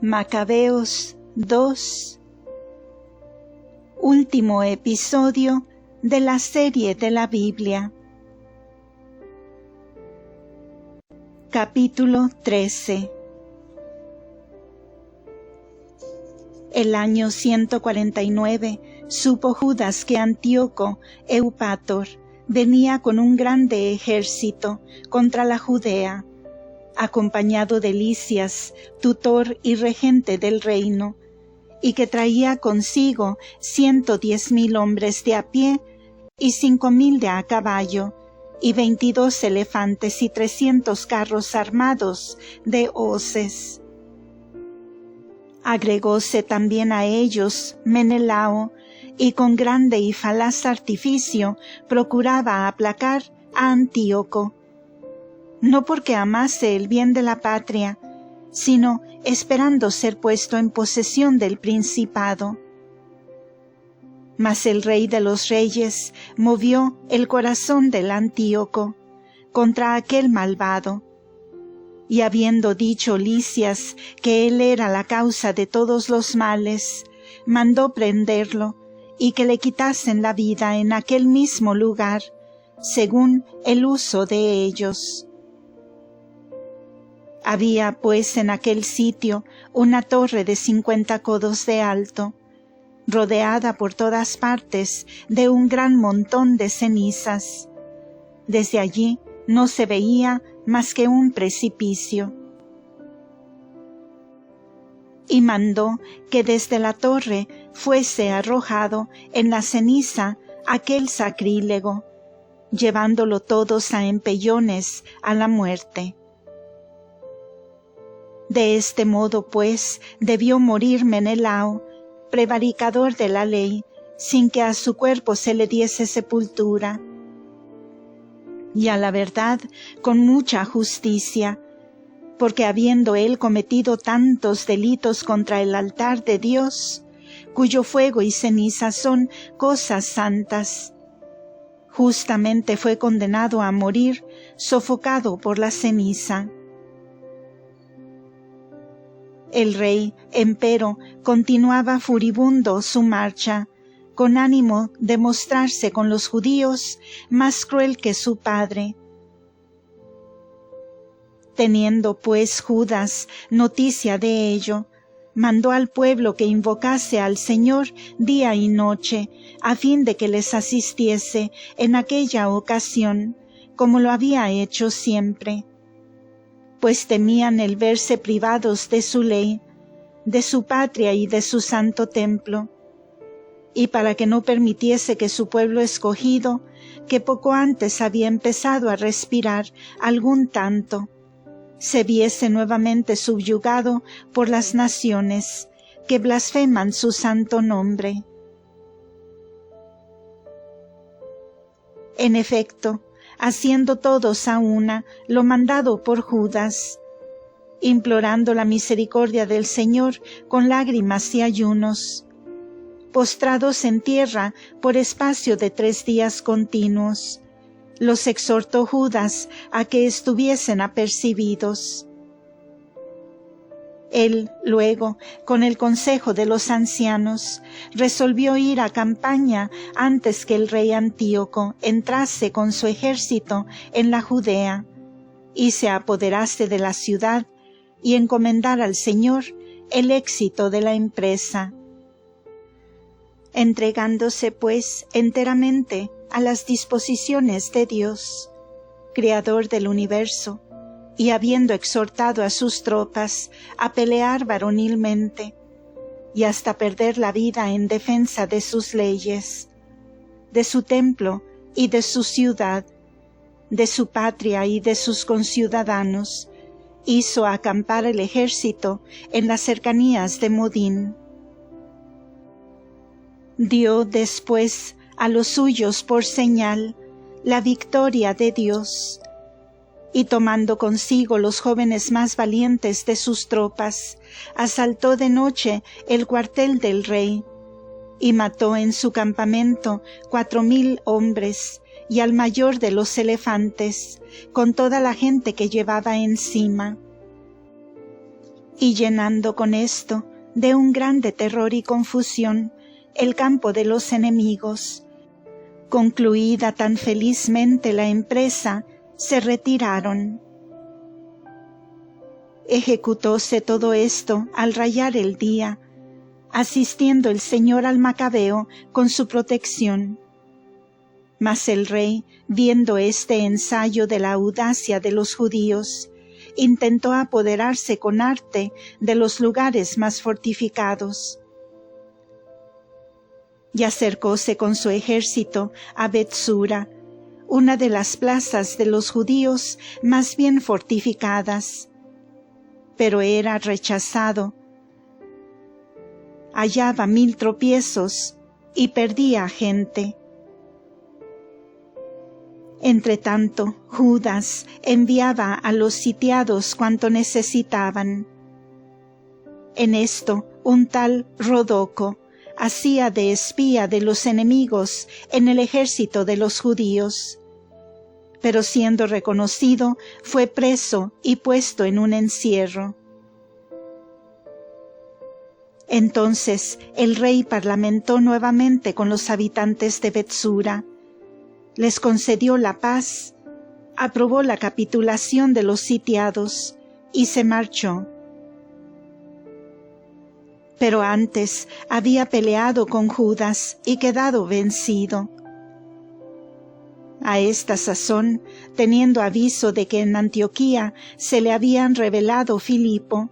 Macabeos 2. Último episodio de la serie de la Biblia. Capítulo 13. El año 149 supo Judas que Antíoco Eupator venía con un grande ejército contra la Judea, acompañado de Lisias, tutor y regente del reino, y que traía consigo 110,000 hombres de a pie y 5,000 de a caballo, y 22 elefantes y 300 carros armados de hoces. Agregóse también a ellos Menelao, y con grande y falaz artificio procuraba aplacar a Antíoco, no porque amase el bien de la patria, sino esperando ser puesto en posesión del principado. Mas el rey de los reyes movió el corazón del Antíoco contra aquel malvado, y habiendo dicho Lisias que él era la causa de todos los males, mandó prenderlo y que le quitasen la vida en aquel mismo lugar, según el uso de ellos. Había pues en aquel sitio una torre de 50 codos de alto, rodeada por todas partes de un gran montón de cenizas. Desde allí no se veía más que un precipicio. Y mandó que desde la torre fuese arrojado en la ceniza aquel sacrílego, llevándolo todos a empellones a la muerte. De este modo, pues, debió morir Menelao, prevaricador de la ley, sin que a su cuerpo se le diese sepultura. Y a la verdad, con mucha justicia, porque habiendo él cometido tantos delitos contra el altar de Dios, cuyo fuego y ceniza son cosas santas, justamente fue condenado a morir sofocado por la ceniza. El rey, empero, continuaba furibundo su marcha, con ánimo de mostrarse con los judíos más cruel que su padre. Teniendo pues Judas noticia de ello, mandó al pueblo que invocase al Señor día y noche, a fin de que les asistiese en aquella ocasión, como lo había hecho siempre, pues temían el verse privados de su ley, de su patria y de su santo templo, y para que no permitiese que su pueblo escogido, que poco antes había empezado a respirar algún tanto, se viese nuevamente subyugado por las naciones que blasfeman su santo nombre. En efecto, haciendo todos a una lo mandado por Judas, implorando la misericordia del Señor con lágrimas y ayunos, postrados en tierra por espacio de 3 días continuos, los exhortó Judas a que estuviesen apercibidos. Él, luego, con el consejo de los ancianos, resolvió ir a campaña antes que el rey Antíoco entrase con su ejército en la Judea, y se apoderase de la ciudad, y encomendar al Señor el éxito de la empresa. Entregándose, pues, enteramente a las disposiciones de Dios, Creador del universo, y habiendo exhortado a sus tropas a pelear varonilmente, y hasta perder la vida en defensa de sus leyes, de su templo y de su ciudad, de su patria y de sus conciudadanos, hizo acampar el ejército en las cercanías de Modín. Dio después a los suyos por señal la victoria de Dios, y tomando consigo los jóvenes más valientes de sus tropas, asaltó de noche el cuartel del rey, y mató en su campamento 4,000 hombres, y al mayor de los elefantes, con toda la gente que llevaba encima. y llenando con esto de un grande terror y confusión el campo de los enemigos. Concluida tan felizmente la empresa, se retiraron. Ejecutóse todo esto al rayar el día, asistiendo el Señor al Macabeo con su protección. Mas el rey, viendo este ensayo de la audacia de los judíos, intentó apoderarse con arte de los lugares más fortificados. Y acercóse con su ejército a Betsura, una de las plazas de los judíos más bien fortificadas, pero era rechazado. Hallaba 1000 tropiezos y perdía gente. Entretanto, Judas enviaba a los sitiados cuanto necesitaban. En esto, un tal Rodoco hacía de espía de los enemigos en el ejército de los judíos, pero siendo reconocido, fue preso y puesto en un encierro. Entonces el rey parlamentó nuevamente con los habitantes de Betsura, les concedió la paz, aprobó la capitulación de los sitiados y se marchó. Pero antes había peleado con Judas y quedado vencido. A esta sazón, teniendo aviso de que en Antioquía se le habían revelado Filipo,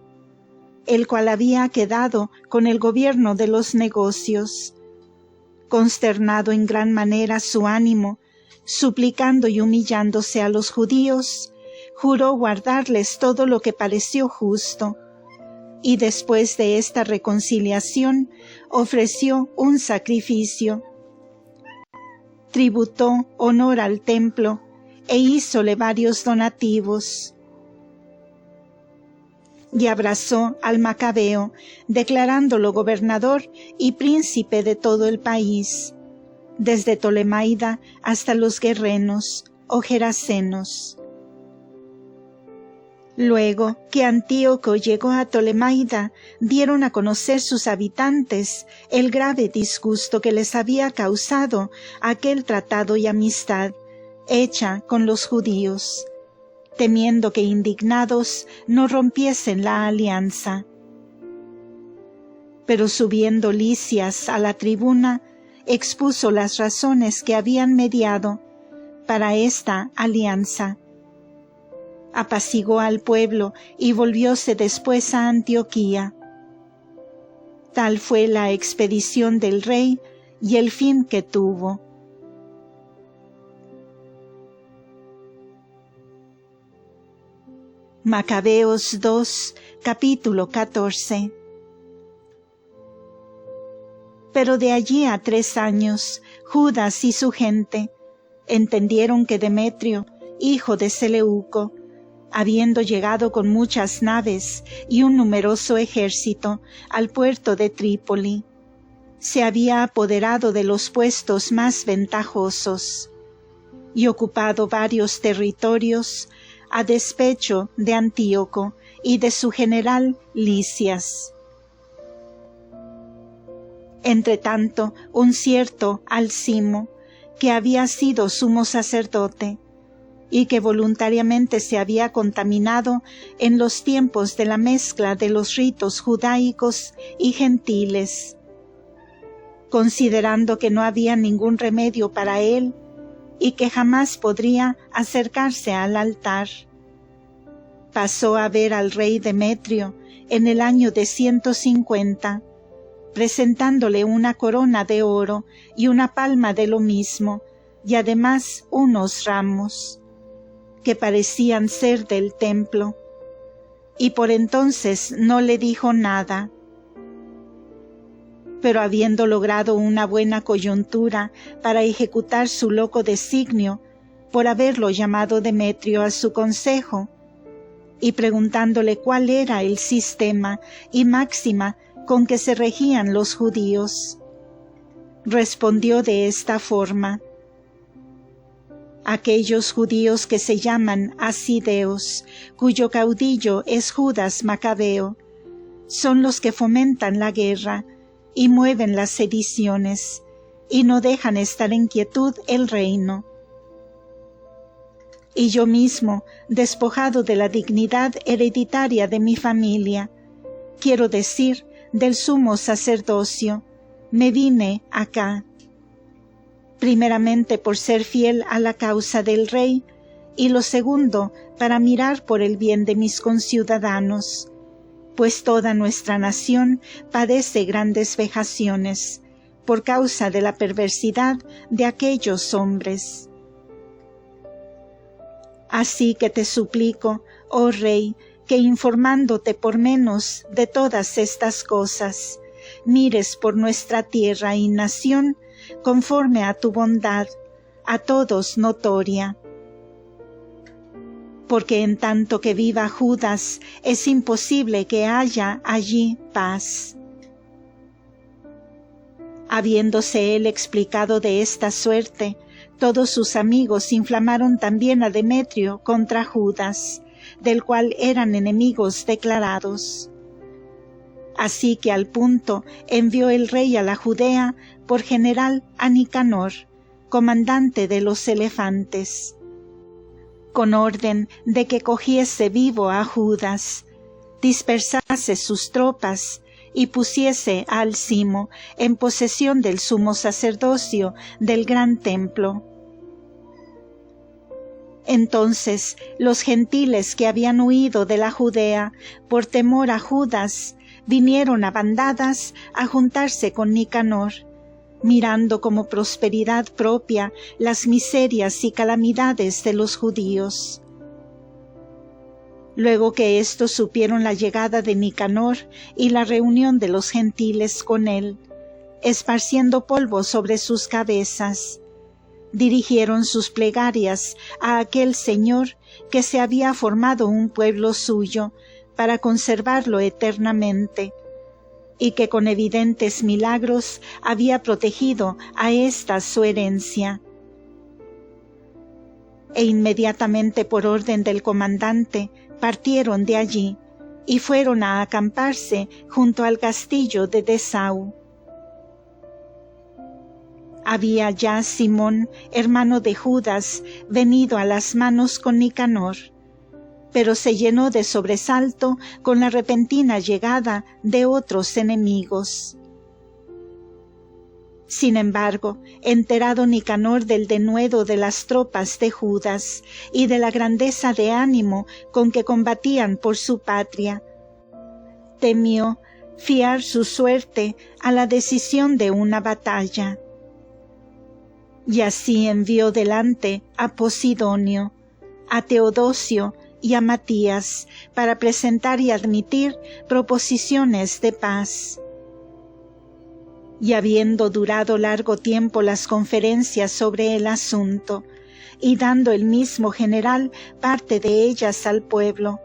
el cual había quedado con el gobierno de los negocios, consternado en gran manera su ánimo, suplicando y humillándose a los judíos, juró guardarles todo lo que pareció justo, y después de esta reconciliación ofreció un sacrificio. Tributó honor al templo e hízole varios donativos. Y abrazó al Macabeo, declarándolo gobernador y príncipe de todo el país, desde Tolemaida hasta los Guerrenos o Gerasenos. Luego que Antíoco llegó a Tolemaida, dieron a conocer sus habitantes el grave disgusto que les había causado aquel tratado y amistad hecha con los judíos, temiendo que indignados no rompiesen la alianza. Pero subiendo Lisias a la tribuna, expuso las razones que habían mediado para esta alianza. Apaciguó al pueblo y volvióse después a Antioquía. Tal fue la expedición del rey y el fin que tuvo. Macabeos 2, capítulo 14. Pero de allí a 3 años, Judas y su gente entendieron que Demetrio, hijo de Seleuco, habiendo llegado con muchas naves y un numeroso ejército al puerto de Trípoli, se había apoderado de los puestos más ventajosos y ocupado varios territorios a despecho de Antíoco y de su general Lisias. Entretanto, un cierto Alcimo, que había sido sumo sacerdote, y que voluntariamente se había contaminado en los tiempos de la mezcla de los ritos judaicos y gentiles, considerando que no había ningún remedio para él y que jamás podría acercarse al altar, pasó a ver al rey Demetrio en el año de 150, presentándole una corona de oro y una palma de lo mismo, y además unos ramos, que parecían ser del templo, y por entonces no le dijo nada. Pero habiendo logrado una buena coyuntura para ejecutar su loco designio, por haberlo llamado Demetrio a su consejo, y preguntándole cuál era el sistema y máxima con que se regían los judíos, respondió de esta forma: aquellos judíos que se llaman asideos, cuyo caudillo es Judas Macabeo, son los que fomentan la guerra y mueven las sediciones, y no dejan estar en quietud el reino. Y yo mismo, despojado de la dignidad hereditaria de mi familia, quiero decir, del sumo sacerdocio, me vine acá. Primeramente por ser fiel a la causa del rey, y lo segundo, para mirar por el bien de mis conciudadanos, pues toda nuestra nación padece grandes vejaciones, por causa de la perversidad de aquellos hombres. Así que te suplico, oh Rey, que informándote por menos de todas estas cosas, mires por nuestra tierra y nación, conforme a tu bondad, a todos notoria. Porque en tanto que viva Judas, es imposible que haya allí paz. Habiéndose él explicado de esta suerte, todos sus amigos inflamaron también a Demetrio contra Judas, del cual eran enemigos declarados. Así que al punto envió el rey a la Judea por general a Nicanor, comandante de los elefantes, con orden de que cogiese vivo a Judas, dispersase sus tropas y pusiese a Alcimo en posesión del sumo sacerdocio del gran templo. Entonces los gentiles que habían huido de la Judea por temor a Judas vinieron a bandadas a juntarse con Nicanor, mirando como prosperidad propia las miserias y calamidades de los judíos. Luego que éstos supieron la llegada de Nicanor y la reunión de los gentiles con él, esparciendo polvo sobre sus cabezas, dirigieron sus plegarias a aquel Señor que se había formado un pueblo suyo para conservarlo eternamente, y que con evidentes milagros había protegido a esta su herencia. E inmediatamente por orden del comandante partieron de allí y fueron a acamparse junto al castillo de Dessau. Había ya Simón, hermano de Judas, venido a las manos con Nicanor, pero se llenó de sobresalto con la repentina llegada de otros enemigos. Sin embargo, enterado Nicanor del denuedo de las tropas de Judas y de la grandeza de ánimo con que combatían por su patria, temió fiar su suerte a la decisión de una batalla. Y así envió delante a Posidonio, a Teodosio y a Matías para presentar y admitir proposiciones de paz. Y habiendo durado largo tiempo las conferencias sobre el asunto, y dando el mismo general parte de ellas al pueblo,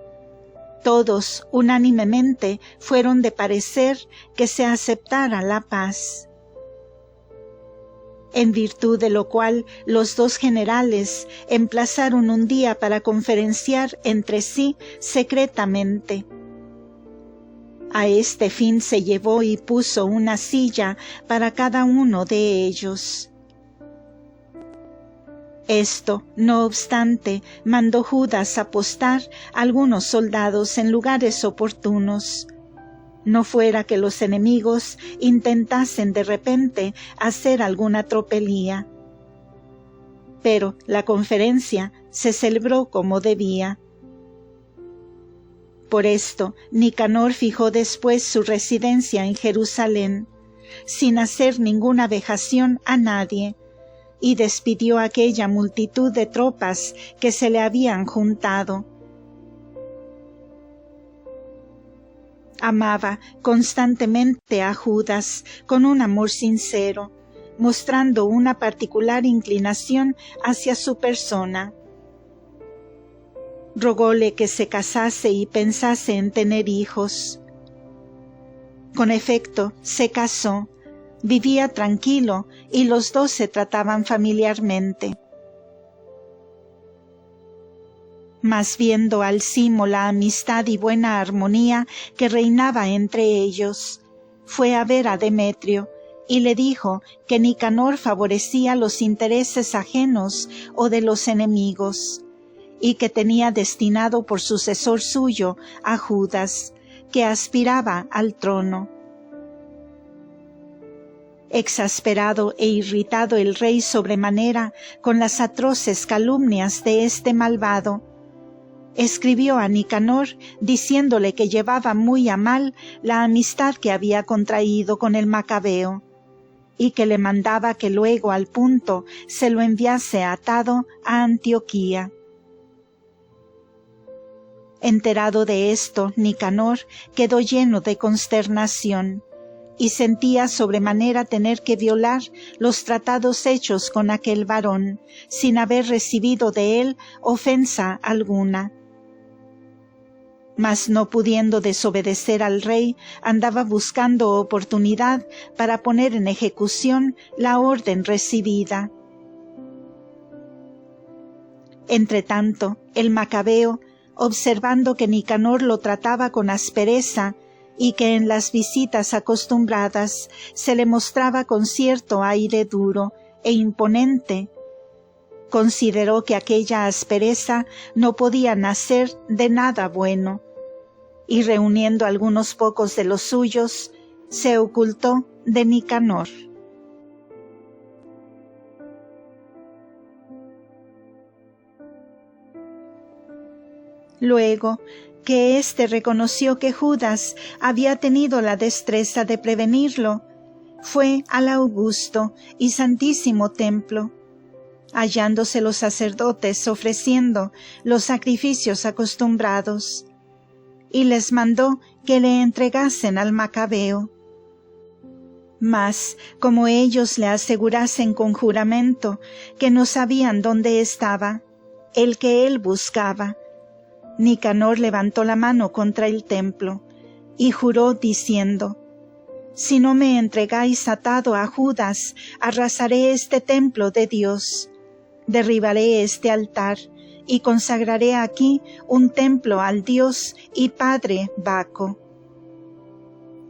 todos unánimemente fueron de parecer que se aceptara la paz. En virtud de lo cual los dos generales emplazaron un día para conferenciar entre sí secretamente. A este fin se llevó y puso una silla para cada uno de ellos. Esto, no obstante, mandó Judas apostar algunos soldados en lugares oportunos, no fuera que los enemigos intentasen de repente hacer alguna tropelía. Pero la conferencia se celebró como debía. Por esto, Nicanor fijó después su residencia en Jerusalén, sin hacer ninguna vejación a nadie, y despidió a aquella multitud de tropas que se le habían juntado. Amaba constantemente a Judas con un amor sincero, mostrando una particular inclinación hacia su persona. Rogóle que se casase y pensase en tener hijos. Con efecto, se casó, vivía tranquilo y los dos se trataban familiarmente. Mas viendo al cimo la amistad y buena armonía que reinaba entre ellos, fue a ver a Demetrio, y le dijo que Nicanor favorecía los intereses ajenos o de los enemigos, y que tenía destinado por sucesor suyo a Judas, que aspiraba al trono. Exasperado e irritado el rey sobremanera con las atroces calumnias de este malvado, escribió a Nicanor diciéndole que llevaba muy a mal la amistad que había contraído con el Macabeo, y que le mandaba que luego al punto se lo enviase atado a Antioquía. Enterado de esto, Nicanor quedó lleno de consternación, y sentía sobremanera tener que violar los tratados hechos con aquel varón, sin haber recibido de él ofensa alguna. Mas no pudiendo desobedecer al rey, andaba buscando oportunidad para poner en ejecución la orden recibida. Entretanto, el Macabeo, observando que Nicanor lo trataba con aspereza, y que en las visitas acostumbradas se le mostraba con cierto aire duro e imponente, consideró que aquella aspereza no podía nacer de nada bueno, y reuniendo algunos pocos de los suyos, se ocultó de Nicanor. Luego que éste reconoció que Judas había tenido la destreza de prevenirlo, fue al augusto y santísimo templo, hallándose los sacerdotes ofreciendo los sacrificios acostumbrados, y les mandó que le entregasen al Macabeo. Mas, como ellos le asegurasen con juramento que no sabían dónde estaba el que él buscaba, Nicanor levantó la mano contra el templo y juró diciendo: «Si no me entregáis atado a Judas, arrasaré este templo de Dios, derribaré este altar y consagraré aquí un templo al Dios y Padre Baco».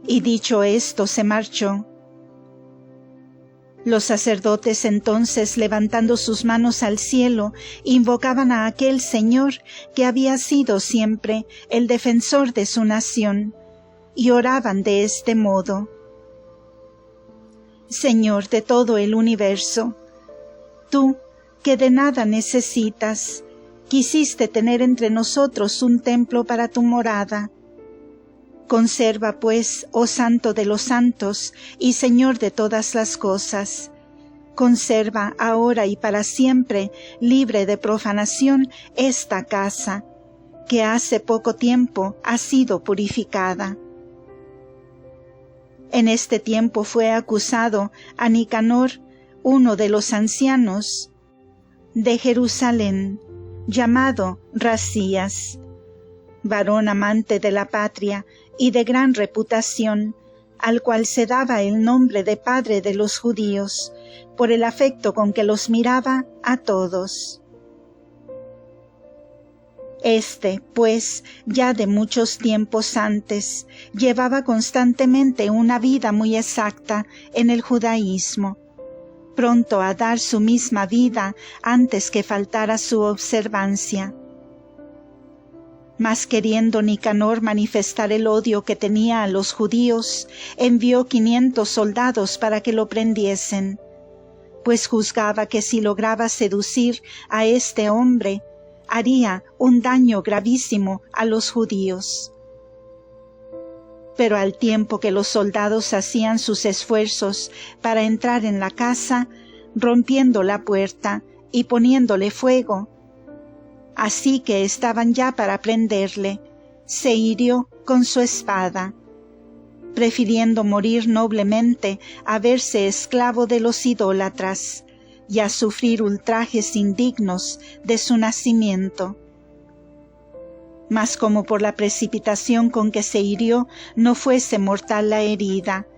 Y dicho esto se marchó. Los sacerdotes entonces, levantando sus manos al cielo, invocaban a aquel Señor que había sido siempre el defensor de su nación, y oraban de este modo: «Señor de todo el universo, tú, que de nada necesitas, quisiste tener entre nosotros un templo para tu morada. Conserva, pues, oh Santo de los santos y Señor de todas las cosas, conserva ahora y para siempre, libre de profanación, esta casa, que hace poco tiempo ha sido purificada». En este tiempo fue acusado a Nicanor, uno de los ancianos de Jerusalén, llamado Racías, varón amante de la patria y de gran reputación, al cual se daba el nombre de padre de los judíos, por el afecto con que los miraba a todos. Este, pues, ya de muchos tiempos antes, llevaba constantemente una vida muy exacta en el judaísmo, pronto a dar su misma vida antes que faltara su observancia. Mas queriendo Nicanor manifestar el odio que tenía a los judíos, envió 500 soldados para que lo prendiesen, pues juzgaba que si lograba seducir a este hombre, haría un daño gravísimo a los judíos. Pero al tiempo que los soldados hacían sus esfuerzos para entrar en la casa, rompiendo la puerta y poniéndole fuego, así que estaban ya para prenderle, se hirió con su espada, prefiriendo morir noblemente a verse esclavo de los idólatras y a sufrir ultrajes indignos de su nacimiento. Mas como por la precipitación con que se hirió no fuese mortal la herida,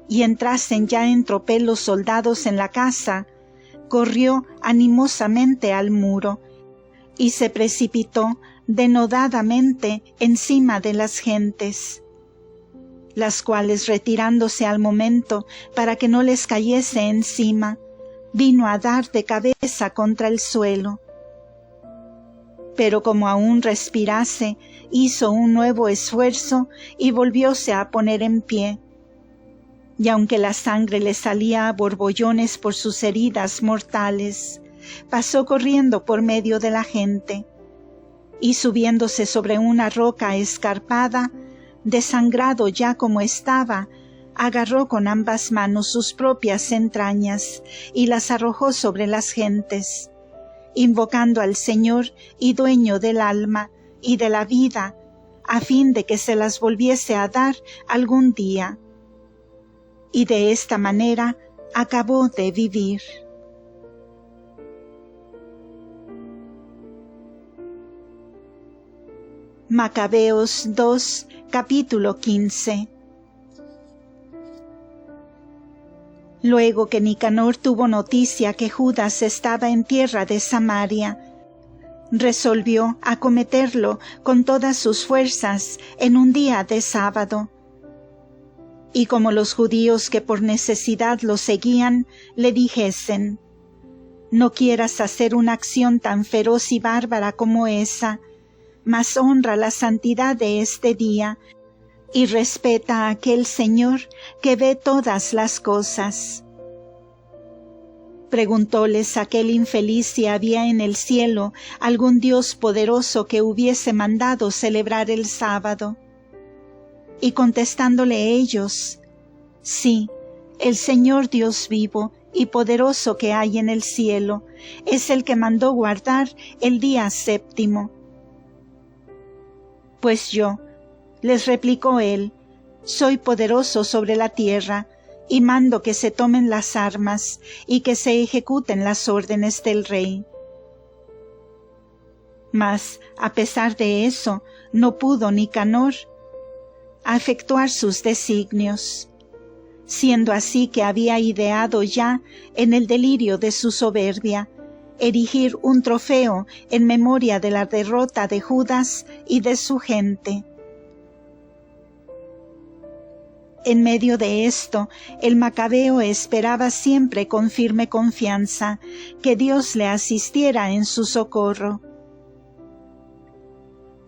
y entrasen ya en tropel los soldados en la casa, corrió animosamente al muro, y se precipitó denodadamente encima de las gentes, las cuales, retirándose al momento para que no les cayese encima, vino a dar de cabeza contra el suelo. Pero como aún respirase, hizo un nuevo esfuerzo y volvióse a poner en pie. Y aunque la sangre le salía a borbollones por sus heridas mortales, pasó corriendo por medio de la gente, y subiéndose sobre una roca escarpada, desangrado ya como estaba, agarró con ambas manos sus propias entrañas y las arrojó sobre las gentes, invocando al Señor y dueño del alma y de la vida, a fin de que se las volviese a dar algún día. Y de esta manera acabó de vivir. Macabeos 2, capítulo 15. Luego que Nicanor tuvo noticia que Judas estaba en tierra de Samaria, resolvió acometerlo con todas sus fuerzas en un día de sábado. Y como los judíos que por necesidad lo seguían, le dijesen: «No quieras hacer una acción tan feroz y bárbara como esa, mas honra la santidad de este día, y respeta a aquel Señor que ve todas las cosas». Preguntóles aquel infeliz si había en el cielo algún Dios poderoso que hubiese mandado celebrar el sábado. Y contestándole ellos: «Sí, el Señor Dios vivo y poderoso que hay en el cielo, es el que mandó guardar el día séptimo». «Pues yo», les replicó él, «soy poderoso sobre la tierra, y mando que se tomen las armas y que se ejecuten las órdenes del rey». Mas, a pesar de eso, no pudo Nicanor a efectuar sus designios, siendo así que había ideado ya, en el delirio de su soberbia, erigir un trofeo en memoria de la derrota de Judas y de su gente. En medio de esto, el Macabeo esperaba siempre con firme confianza que Dios le asistiera en su socorro.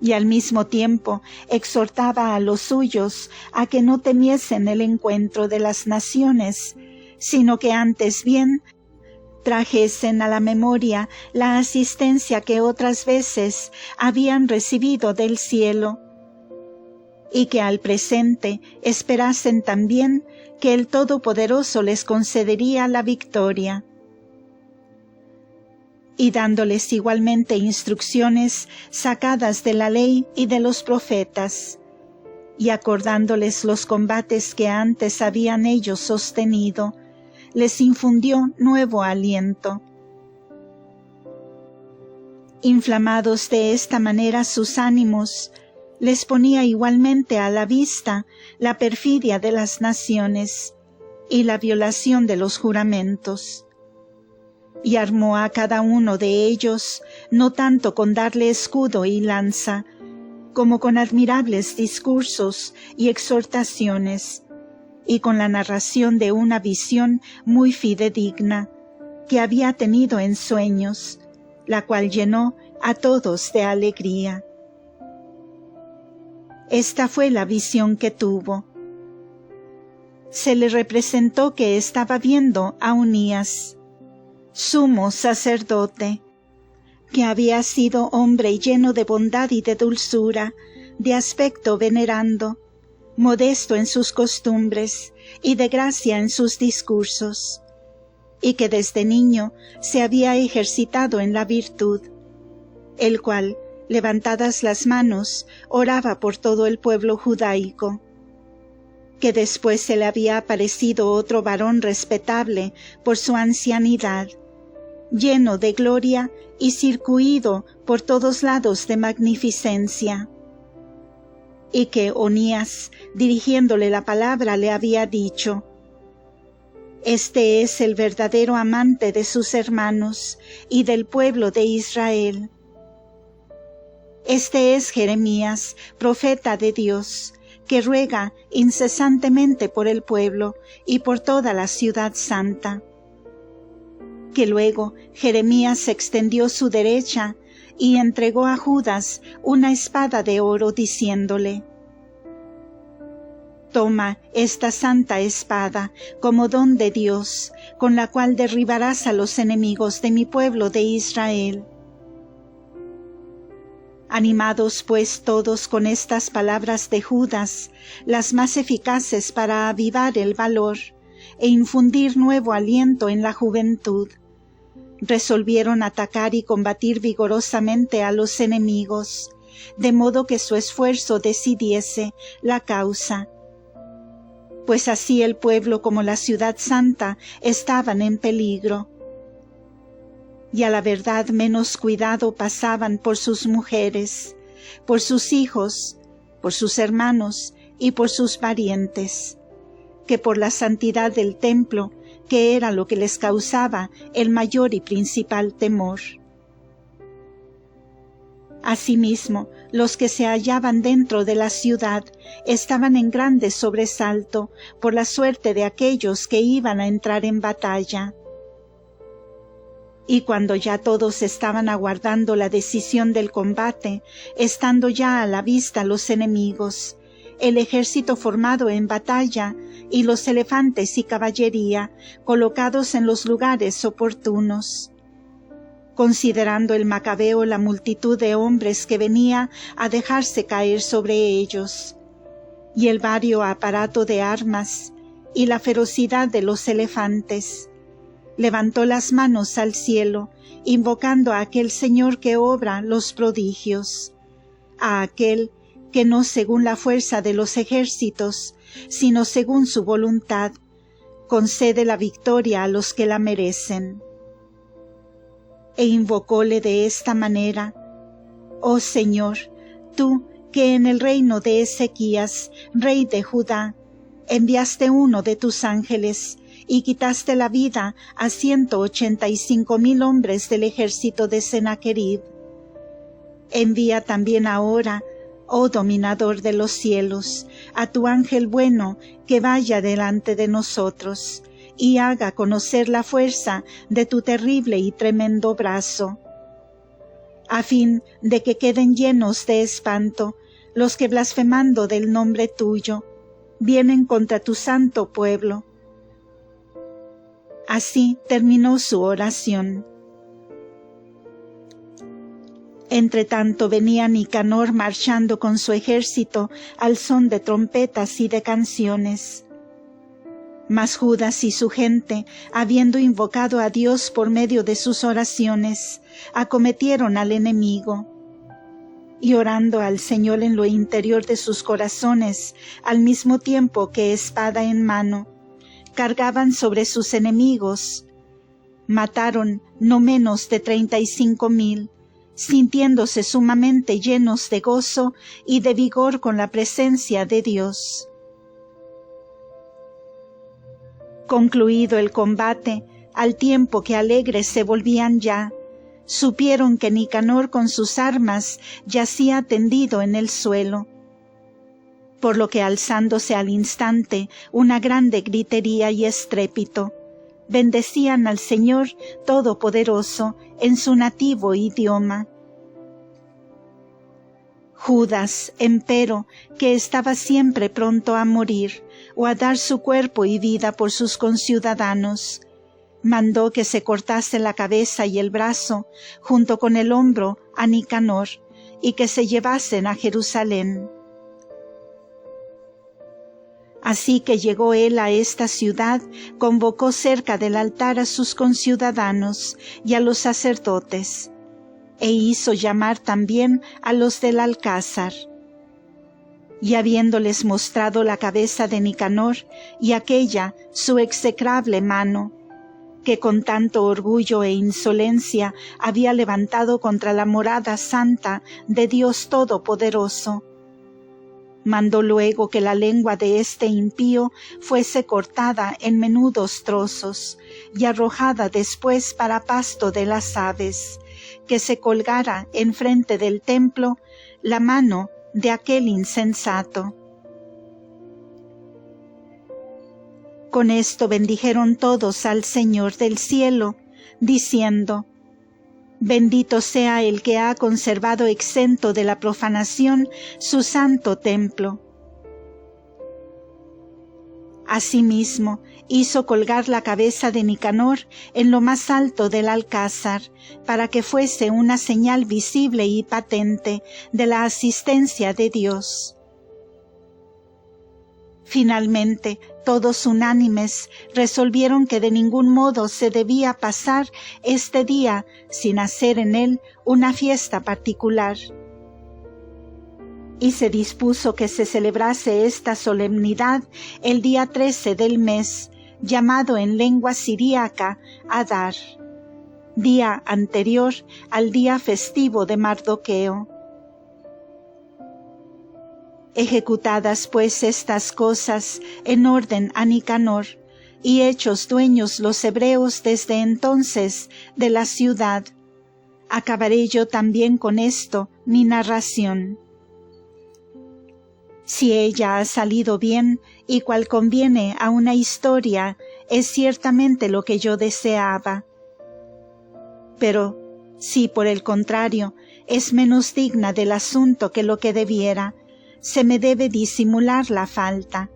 Y al mismo tiempo exhortaba a los suyos a que no temiesen el encuentro de las naciones, sino que antes bien trajesen a la memoria la asistencia que otras veces habían recibido del cielo, y que al presente esperasen también que el Todopoderoso les concedería la victoria. Y dándoles igualmente instrucciones sacadas de la ley y de los profetas, y acordándoles los combates que antes habían ellos sostenido, les infundió nuevo aliento. Inflamados de esta manera sus ánimos, les ponía igualmente a la vista la perfidia de las naciones y la violación de los juramentos. Y armó a cada uno de ellos, no tanto con darle escudo y lanza, como con admirables discursos y exhortaciones, y con la narración de una visión muy fidedigna, que había tenido en sueños, la cual llenó a todos de alegría. Esta fue la visión que tuvo. Se le representó que estaba viendo a Unías, sumo sacerdote, que había sido hombre lleno de bondad y de dulzura, de aspecto venerando, modesto en sus costumbres y de gracia en sus discursos, y que desde niño se había ejercitado en la virtud, el cual, levantadas las manos, oraba por todo el pueblo judaico. Que después se le había aparecido otro varón respetable por su ancianidad, lleno de gloria y circuido por todos lados de magnificencia, y que Onías, dirigiéndole la palabra, le había dicho: «Este es el verdadero amante de sus hermanos y del pueblo de Israel». Este es Jeremías, profeta de Dios, que ruega incesantemente por el pueblo y por toda la ciudad santa. Que luego Jeremías extendió su derecha y entregó a Judas una espada de oro, diciéndole: Toma esta santa espada como don de Dios, con la cual derribarás a los enemigos de mi pueblo de Israel. Animados pues todos con estas palabras de Judas, las más eficaces para avivar el valor e infundir nuevo aliento en la juventud, resolvieron atacar y combatir vigorosamente a los enemigos, de modo que su esfuerzo decidiese la causa. Pues así el pueblo como la ciudad santa estaban en peligro. Y a la verdad menos cuidado pasaban por sus mujeres, por sus hijos, por sus hermanos y por sus parientes, que por la santidad del templo, que era lo que les causaba el mayor y principal temor. Asimismo, los que se hallaban dentro de la ciudad estaban en grande sobresalto por la suerte de aquellos que iban a entrar en batalla. Y cuando ya todos estaban aguardando la decisión del combate, estando ya a la vista los enemigos, el ejército formado en batalla y los elefantes y caballería colocados en los lugares oportunos, considerando el macabeo la multitud de hombres que venía a dejarse caer sobre ellos, y el vario aparato de armas, y la ferocidad de los elefantes, levantó las manos al cielo, invocando a aquel Señor que obra los prodigios, a aquel que no según la fuerza de los ejércitos, sino según su voluntad, concede la victoria a los que la merecen. E invocóle de esta manera: Oh Señor, tú que en el reino de Ezequías, rey de Judá, enviaste uno de tus ángeles y quitaste la vida a 185,000 hombres del ejército de Sennacherib. Envía también ahora, oh dominador de los cielos, a tu ángel bueno que vaya delante de nosotros y haga conocer la fuerza de tu terrible y tremendo brazo, a fin de que queden llenos de espanto los que blasfemando del nombre tuyo vienen contra tu santo pueblo. Así terminó su oración. Entretanto venía Nicanor marchando con su ejército al son de trompetas y de canciones. Mas Judas y su gente, habiendo invocado a Dios por medio de sus oraciones, acometieron al enemigo. Y orando al Señor en lo interior de sus corazones, al mismo tiempo que espada en mano, cargaban sobre sus enemigos. Mataron no menos de 35,000, sintiéndose sumamente llenos de gozo y de vigor con la presencia de Dios. Concluido el combate, al tiempo que alegres se volvían ya, supieron que Nicanor con sus armas yacía tendido en el suelo, por lo que alzándose al instante una grande gritería y estrépito, bendecían al Señor Todopoderoso en su nativo idioma. Judas, empero, que estaba siempre pronto a morir o a dar su cuerpo y vida por sus conciudadanos, mandó que se cortase la cabeza y el brazo, junto con el hombro, a Nicanor, y que se llevasen a Jerusalén. Así que llegó él a esta ciudad, convocó cerca del altar a sus conciudadanos y a los sacerdotes, e hizo llamar también a los del alcázar. Y habiéndoles mostrado la cabeza de Nicanor y aquella su execrable mano, que con tanto orgullo e insolencia había levantado contra la morada santa de Dios Todopoderoso, mandó luego que la lengua de este impío fuese cortada en menudos trozos y arrojada después para pasto de las aves, que se colgara enfrente del templo la mano de aquel insensato. Con esto bendijeron todos al Señor del cielo, diciendo: Bendito sea el que ha conservado exento de la profanación su santo templo. Asimismo, hizo colgar la cabeza de Nicanor en lo más alto del alcázar, para que fuese una señal visible y patente de la asistencia de Dios. Finalmente, todos unánimes resolvieron que de ningún modo se debía pasar este día sin hacer en él una fiesta particular. Y se dispuso que se celebrase esta solemnidad el día 13 del mes, llamado en lengua siríaca Adar, día anterior al día festivo de Mardoqueo. Ejecutadas pues estas cosas en orden a Nicanor, y hechos dueños los hebreos desde entonces de la ciudad, acabaré yo también con esto mi narración. Si ella ha salido bien y cual conviene a una historia, es ciertamente lo que yo deseaba. Pero si por el contrario es menos digna del asunto que lo que debiera, se me debe disimular la falta.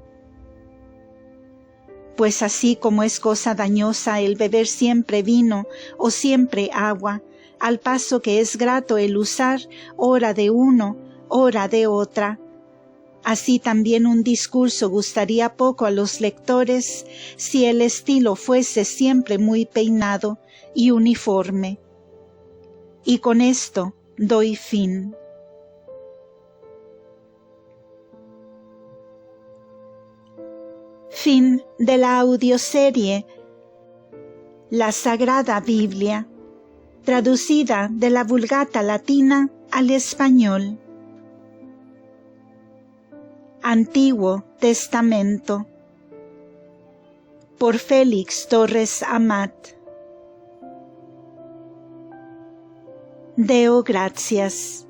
Pues así como es cosa dañosa el beber siempre vino o siempre agua, al paso que es grato el usar hora de uno, hora de otra, así también un discurso gustaría poco a los lectores si el estilo fuese siempre muy peinado y uniforme. Y con esto doy fin. Fin de la audioserie La Sagrada Biblia, traducida de la Vulgata Latina al español. Antiguo Testamento, por Félix Torres Amat. Deo gracias.